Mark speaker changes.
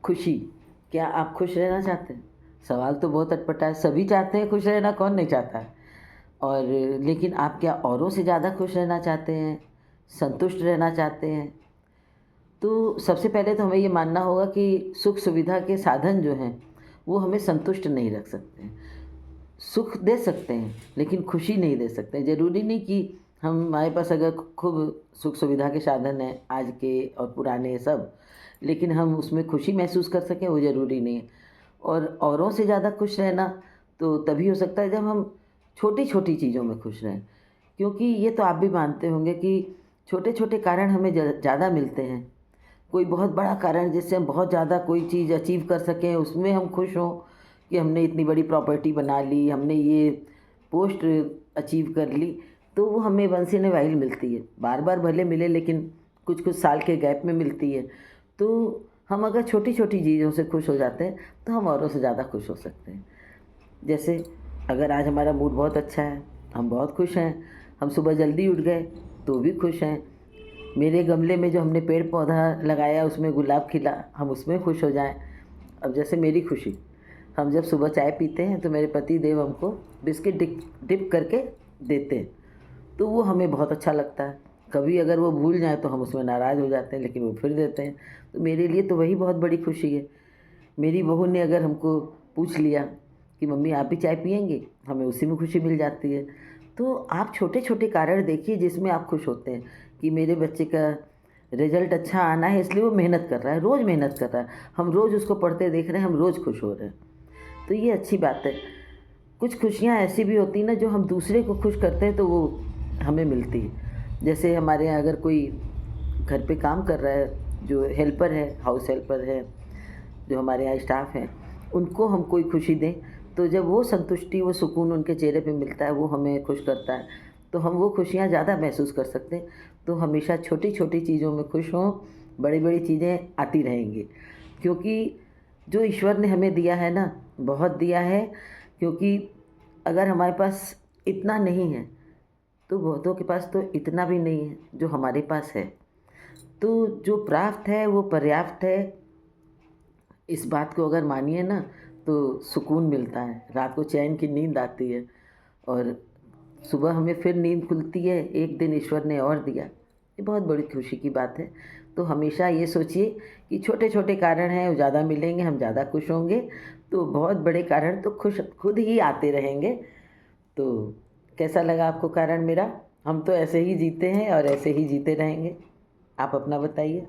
Speaker 1: खुशी, क्या आप खुश रहना चाहते हैं? सवाल तो बहुत अटपटा है, सभी चाहते हैं खुश रहना, कौन नहीं चाहता है? और लेकिन आप क्या औरों से ज़्यादा खुश रहना चाहते हैं? संतुष्ट रहना चाहते हैं? तो सबसे पहले तो हमें ये मानना होगा कि सुख-सुविधा के साधन जो हैं, वो हमें संतुष्ट नहीं रख सकते हैं। सुख दे सकते हैं, लेकिन खुशी नहीं दे सकते। ज़रूरी नहीं कि हमारे पास अगर खूब सुख-सुविधा के साधन हैं, आज के और पुराने सब, लेकिन हम उसमें खुशी महसूस कर सकें, वो ज़रूरी नहीं है। और औरों से ज़्यादा खुश रहना तो तभी हो सकता है जब हम छोटी-छोटी चीज़ों में खुश रहें। क्योंकि ये तो आप भी मानते होंगे कि छोटे-छोटे कारण हमें ज़्यादा मिलते हैं। कोई बहुत बड़ा कारण जिससे हम बहुत ज़्यादा कोई चीज़ अचीव कर सकें, उसमें हम खुश हों कि हमने इतनी बड़ी प्रॉपर्टी बना ली, हमने ये पोस्ट अचीव कर ली, तो वो हमें वंस इन अ व्हाइल मिलती है। बार-बार भले मिले लेकिन कुछ-कुछ साल के गैप में मिलती है। तो हम अगर छोटी-छोटी चीज़ों से खुश हो जाते हैं, तो हम औरों से ज़्यादा खुश हो सकते हैं। जैसे अगर आज हमारा मूड बहुत अच्छा है, हम बहुत खुश हैं, हम सुबह जल्दी उठ गए, तो भी खुश हैं। मेरे गमले में जो हमने पेड़-पौधा लगाया उसमें गुलाब खिला, हम उसमें खुश हो जाएँ। अब जैसे मेरी खुशी, हम जब सुबह चाय पीते हैं तो मेरे पति देव हमको बिस्किट डिप डिप करके देते हैं, तो वो हमें बहुत अच्छा लगता है। कभी अगर वो भूल जाएँ तो हम उसमें नाराज़ हो जाते हैं, लेकिन वो फिर देते हैं, तो मेरे लिए तो वही बहुत बड़ी खुशी है। मेरी बहू ने अगर हमको पूछ लिया कि मम्मी आप भी चाय पिएँगे? हमें उसी में खुशी मिल जाती है। तो आप छोटे-छोटे कारण देखिए जिसमें आप खुश होते हैं कि मेरे बच्चे का रिज़ल्ट अच्छा आना है इसलिए वो मेहनत कर रहा है, रोज़ मेहनत कर रहा है। हम रोज़ उसको पढ़ते देख रहे हैं, हम रोज़ खुश हो रहे हैं। तो ये अच्छी बात है। कुछ खुशियाँ ऐसी भी होती हैं ना जो हम दूसरे को खुश करते हैं तो वो हमें मिलती है। जैसे हमारे यहाँ अगर कोई घर पे काम कर रहा है, जो हेल्पर है, हाउस हेल्पर है, जो हमारे यहाँ स्टाफ हैं, उनको हम कोई खुशी दें, तो जब वो संतुष्टि, वो सुकून उनके चेहरे पे मिलता है, वो हमें खुश करता है, तो हम वो खुशियाँ ज़्यादा महसूस कर सकते हैं। तो हमेशा छोटी-छोटी चीज़ों में खुश हों, बड़ी-बड़ी चीज़ें आती रहेंगी। क्योंकि जो ईश्वर ने हमें दिया है ना, बहुत दिया है, क्योंकि अगर हमारे पास इतना नहीं है, तो बहुतों के पास तो इतना भी नहीं है, जो हमारे पास है। तो जो प्राप्त है, वो पर्याप्त है। इस बात को अगर मानिए ना तो सुकून मिलता है, रात को चैन की नींद आती है और सुबह हमें फिर नींद खुलती है, एक दिन ईश्वर ने और दिया। ये बहुत बड़ी खुशी की बात है। तो हमेशा ये सोचिए कि छोटे-छोटे कारण हैं, वो ज़्यादा मिलेंगे, हम ज़्यादा खुश होंगे, तो बहुत बड़े कारण तो खुश खुद ही आते रहेंगे। तो कैसा लगा आपको कारण मेरा? हम तो ऐसे ही जीते हैं और ऐसे ही जीते रहेंगे। आप अपना बताइए?